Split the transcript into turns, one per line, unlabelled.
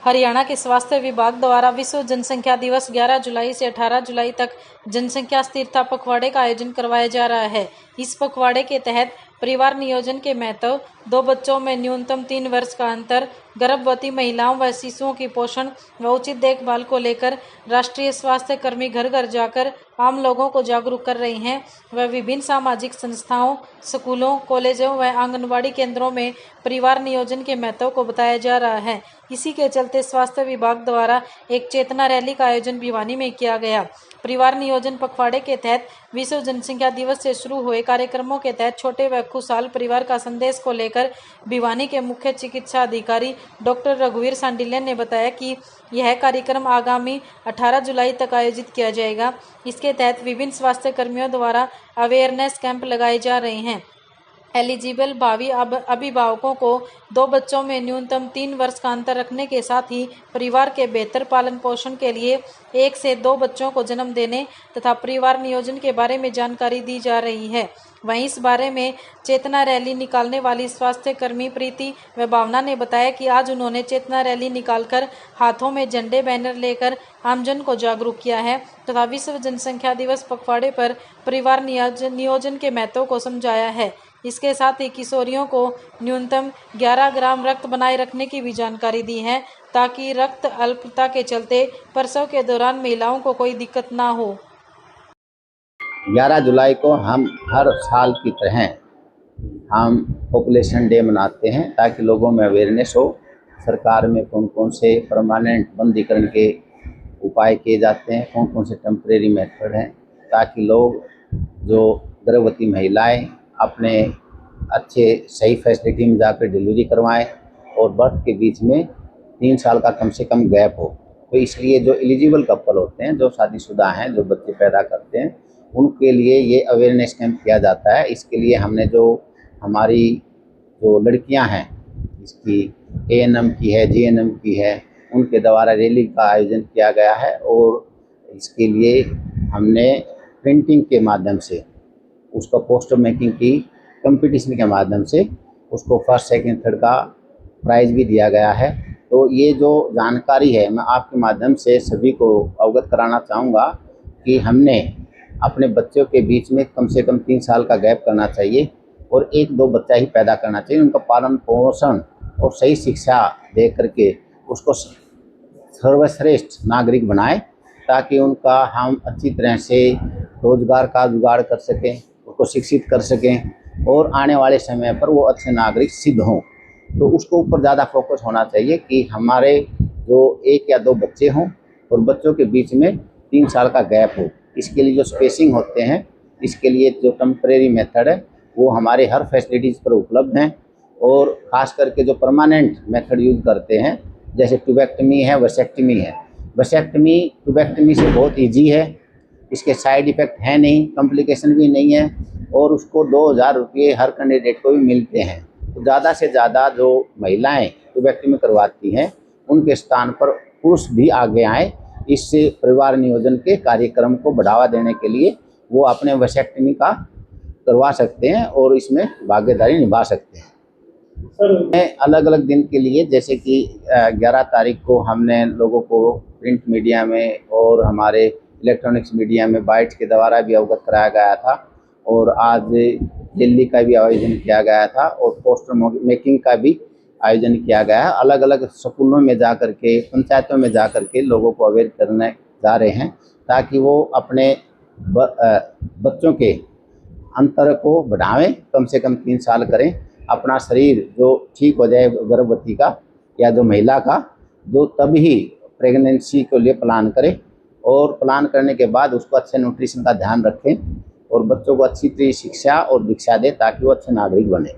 हरियाणा के स्वास्थ्य विभाग द्वारा विश्व जनसंख्या दिवस 11 जुलाई से 18 जुलाई तक जनसंख्या स्थिरता पखवाड़े का आयोजन करवाया जा रहा है। इस पखवाड़े के तहत परिवार नियोजन के महत्व, 2 बच्चों में न्यूनतम 3 वर्ष का अंतर, गर्भवती महिलाओं व शिशुओं की पोषण व उचित देखभाल को लेकर राष्ट्रीय स्वास्थ्य कर्मी घर घर जाकर आम लोगों को जागरूक कर रहे हैं व विभिन्न सामाजिक संस्थाओं, स्कूलों, कॉलेजों व आंगनबाड़ी केंद्रों में परिवार नियोजन के महत्व को बताया जा रहा है। इसी के चलते स्वास्थ्य विभाग द्वारा एक चेतना रैली का आयोजन भिवानी में किया गया। परिवार नियोजन पखवाड़े के तहत विश्व जनसंख्या दिवस से शुरू हुए कार्यक्रमों के तहत छोटे व खुशहाल परिवार का संदेश को लेकर भिवानी के मुख्य चिकित्सा अधिकारी डॉक्टर रघुवीर सांडिल्य ने बताया कि यह कार्यक्रम आगामी 18 जुलाई तक आयोजित किया जाएगा। इसके तहत विभिन्न स्वास्थ्य कर्मियों द्वारा अवेयरनेस कैंप लगाए जा रहे हैं। एलिजिबल भावी अभिभावकों को 2 बच्चों में न्यूनतम 3 वर्ष का अंतर रखने के साथ ही परिवार के बेहतर पालन पोषण के लिए 1 से 2 बच्चों को जन्म देने तथा परिवार नियोजन के बारे में जानकारी दी जा रही है। वहीं इस बारे में चेतना रैली निकालने वाली स्वास्थ्य कर्मी प्रीति व भावना ने बताया कि आज उन्होंने चेतना रैली निकालकर हाथों में झंडे बैनर लेकर आमजन को जागरूक किया है तथा विश्व जनसंख्या दिवस पखवाड़े पर परिवार नियोजन के महत्व को समझाया है। इसके साथ ही किशोरियों को न्यूनतम 11 ग्राम रक्त बनाए रखने की भी जानकारी दी है ताकि रक्त अल्पता के चलते प्रसव के दौरान महिलाओं को कोई दिक्कत ना हो।
11 जुलाई को हम हर साल की तरह हम पॉपुलेशन डे मनाते हैं ताकि लोगों में अवेयरनेस हो। सरकार में कौन कौन से परमानेंट बंदीकरण के उपाय किए जाते हैं, कौन कौन से टेम्परेरी मेथड हैं, ताकि लोग जो गर्भवती महिलाएं अपने अच्छे सही फैसिलिटी में जाकर डिलीवरी करवाएं और बर्थ के बीच में 3 साल का कम से कम गैप हो। तो इसलिए जो एलिजिबल कपल होते हैं, जो शादीशुदा हैं, जो बच्चे पैदा करते हैं, उनके लिए ये अवेयरनेस कैंप किया जाता है। इसके लिए हमने जो हमारी जो लड़कियां हैं, इसकी एएनएम की है, जीएनएम की है, उनके द्वारा रैली का आयोजन किया गया है और इसके लिए हमने प्रिंटिंग के माध्यम से उसको पोस्टर मेकिंग की कंपटीशन के माध्यम से उसको फर्स्ट, सेकंड, थर्ड का प्राइज़ भी दिया गया है। तो ये जो जानकारी है मैं आपके माध्यम से सभी को अवगत कराना चाहूँगा कि हमने अपने बच्चों के बीच में कम से कम 3 साल का गैप करना चाहिए और 1-2 बच्चा ही पैदा करना चाहिए। उनका पालन पोषण और सही शिक्षा दे करके उसको सर्वश्रेष्ठ नागरिक बनाएं ताकि उनका हम अच्छी तरह से रोजगार का जुगाड़ कर सकें, उसको शिक्षित कर सकें और आने वाले समय पर वो अच्छे नागरिक सिद्ध हों। तो उसको ऊपर ज़्यादा फोकस होना चाहिए कि हमारे जो 1 या 2 बच्चे हों और बच्चों के बीच में 3 साल का गैप हो। इसके लिए जो स्पेसिंग होते हैं, इसके लिए जो टेम्परेरी मेथड है वो हमारे हर फैसिलिटीज़ पर उपलब्ध हैं और ख़ास करके जो परमानेंट मेथड यूज़ करते हैं जैसे ट्यूबेक्टमी है, वसेक्टमी है। वसेक्टमी ट्यूबेक्टमी से बहुत ईजी है, इसके साइड इफ़ेक्ट हैं नहीं, कॉम्प्लिकेशन भी नहीं है और उसको 2000 रुपये हर कैंडिडेट को भी मिलते हैं। तो ज़्यादा से ज़्यादा जो महिलाएं ट्यूबेक्टमी करवाती हैं उनके स्थान पर पुरुष भी आगे आएँ। इससे परिवार नियोजन के कार्यक्रम को बढ़ावा देने के लिए वो अपने वसेक्टमी का करवा सकते हैं और इसमें भागीदारी निभा सकते हैं। अलग अलग दिन के लिए जैसे कि 11 तारीख को हमने लोगों को प्रिंट मीडिया में और हमारे इलेक्ट्रॉनिक्स मीडिया में बाइट्स के द्वारा भी अवगत कराया गया था और आज दिल्ली का भी आयोजन किया गया था और पोस्टर मेकिंग का भी आयोजन किया गया है। अलग अलग स्कूलों में जा कर के, पंचायतों में जा कर के लोगों को अवेयर करने जा रहे हैं ताकि वो अपने बच्चों के अंतर को बढ़ावें, कम से कम 3 साल करें, अपना शरीर जो ठीक हो जाए गर्भवती का या जो महिला का, जो तभी प्रेगनेंसी के लिए प्लान करें और प्लान करने के बाद उसको अच्छे न्यूट्रिशन का ध्यान रखें और बच्चों को अच्छी तरह शिक्षा और दीक्षा दें ताकि वो अच्छे नागरिक बने।